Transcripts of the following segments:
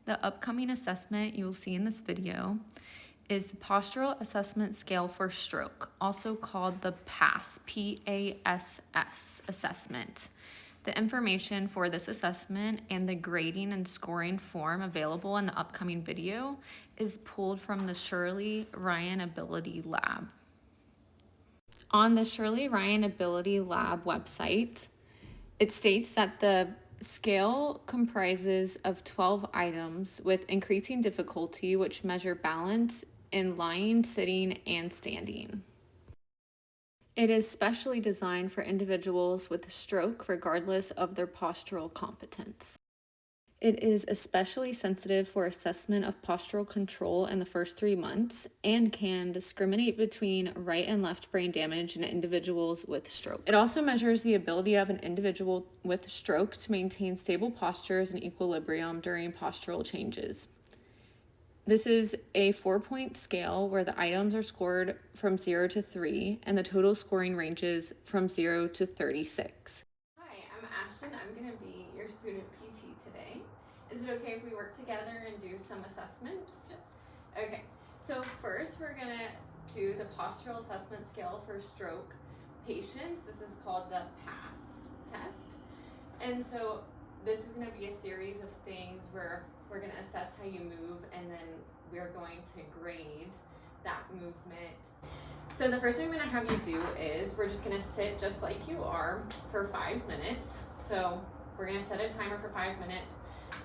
The upcoming assessment you will see in this video is the Postural Assessment Scale for Stroke, also called the PASS, P-A-S-S assessment. The information for this assessment and the grading and scoring form available in the upcoming video is pulled from the Shirley Ryan Ability Lab. On the Shirley Ryan Ability Lab website, it states that the scale comprises of 12 items with increasing difficulty, which measure balance in lying, sitting, and standing. It is specially designed for individuals with a stroke regardless of their postural competence. It is especially sensitive for assessment of postural control in the first 3 months and can discriminate between right and left brain damage in individuals with stroke. It also measures the ability of an individual with stroke to maintain stable postures and equilibrium during postural changes. This is a 4-point scale where the items are scored from 0 to 3 and the total scoring ranges from 0 to 36. Hi, I'm Ashton. I'm going to be your student PT today. Is it okay if we work together and do some assessments? Yes. Okay, so first we're going to do the postural assessment scale for stroke patients. This is called the PASS test. And so this is going to be a series of things where we're going to assess how you move, and then we're going to grade that movement. So the first thing I'm going to have you do is we're just going to sit just like you are for 5 minutes. So we're going to set a timer for 5 minutes,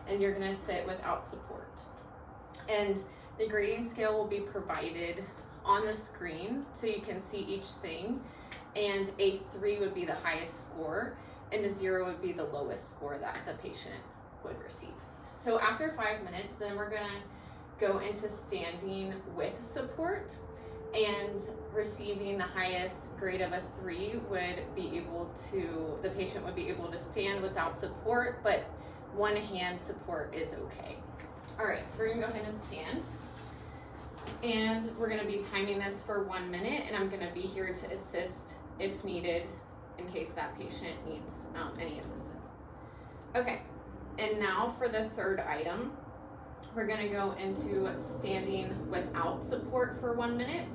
and you're going to sit without support. And the grading scale will be provided on the screen so you can see each thing, and a 3 would be the highest score, and a 0 would be the lowest score that the patient would receive. So after 5 minutes, then we're gonna go into standing with support, and receiving the highest grade of a 3 would be able to, the patient would be able to stand without support, but one hand support is okay. All right, so we're gonna go ahead and stand. And we're gonna be timing this for 1 minute, and I'm gonna be here to assist if needed in case that patient needs any assistance. Okay, and now for the third item, we're gonna go into standing without support for 1 minute.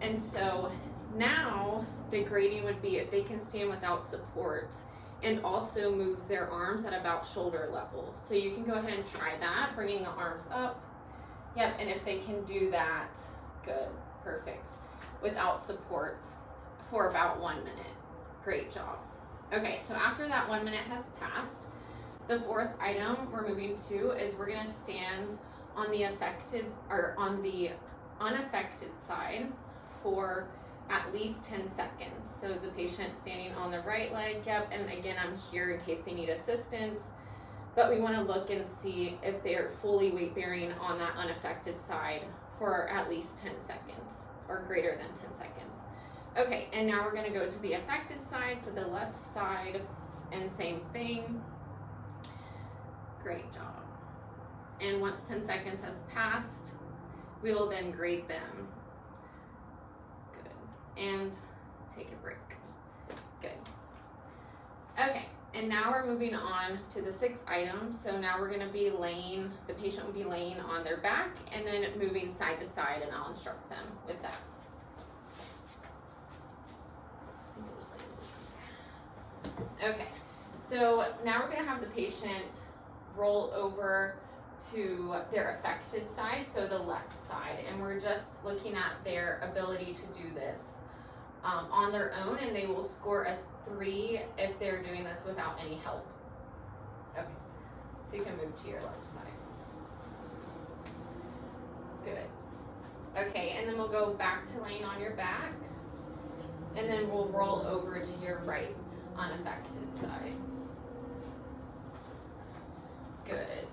And so now the grading would be if they can stand without support and also move their arms at about shoulder level. So you can go ahead and try that, bringing the arms up. Yep, and if they can do that, good, perfect, without support for about 1 minute. Great job. Okay, so after that 1 minute has passed, the fourth item we're moving to is we're gonna stand on the affected or on the unaffected side for at least 10 seconds. So the patient standing on the right leg, yep, and again, I'm here in case they need assistance, but we wanna look and see if they're fully weight bearing on that unaffected side for at least 10 seconds or greater than 10 seconds. Okay, and now we're gonna go to the affected side, so the left side, and same thing. Great job. And once 10 seconds has passed, we will then grade them. Good. And take a break. Good. Okay, and now we're moving on to the sixth item. So now we're gonna be laying, the patient will be laying on their back and then moving side to side, and I'll instruct them with that. Okay, so now we're gonna have the patient roll over to their affected side, so the left side, and we're just looking at their ability to do this on their own, and they will score a 3 if they're doing this without any help. Okay, so you can move to your left side. Good. Okay, and then we'll go back to laying on your back, and then we'll roll over to your right unaffected side. Good.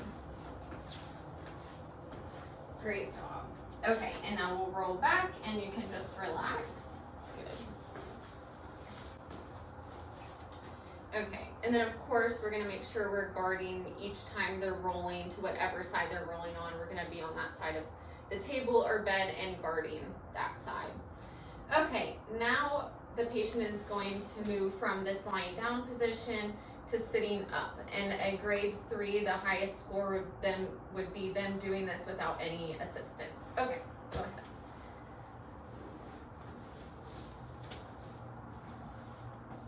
Great job. Okay, and now we'll roll back and you can just relax. Good. Okay, and then of course we're gonna make sure we're guarding each time they're rolling to whatever side they're rolling on. We're gonna be on that side of the table or bed and guarding that side. Okay, now the patient is going to move from this lying down position to sitting up. And a grade 3, the highest score would be them doing this without any assistance. Okay, go ahead.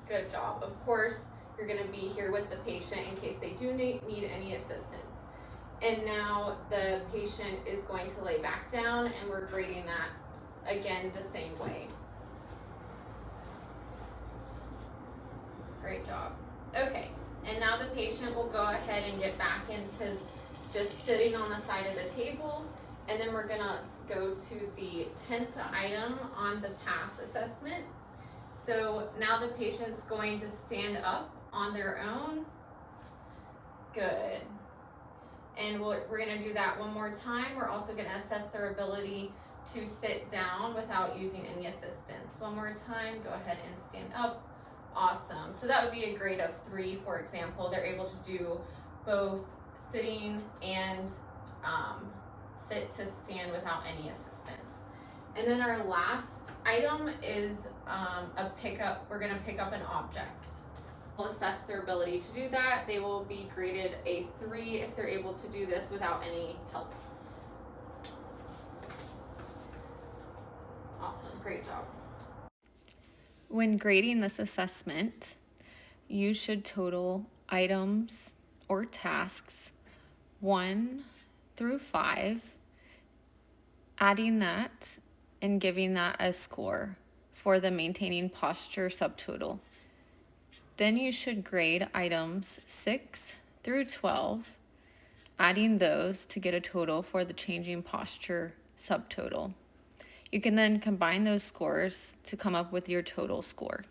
Good job. Of course, you're going to be here with the patient in case they do need any assistance. And now the patient is going to lay back down, and we're grading that again the same way. Great job. Okay, and now the patient will go ahead and get back into just sitting on the side of the table, and then we're gonna go to the 10th item on the PASS assessment. So now the patient's going to stand up on their own. Good. And we're gonna do that one more time. We're also gonna assess their ability to sit down without using any assistance. One more time, go ahead and stand up. Awesome. So that would be a grade of 3, for example. They're able to do both sitting and sit to stand without any assistance. And then our last item is a pickup. We're going to pick up an object. We'll assess their ability to do that. They will be graded a 3 if they're able to do this without any help. Awesome. Great job. When grading this assessment, you should total items or tasks 1 through 5, adding that and giving that a score for the maintaining posture subtotal. Then you should grade items 6 through 12, adding those to get a total for the changing posture subtotal. You can then combine those scores to come up with your total score.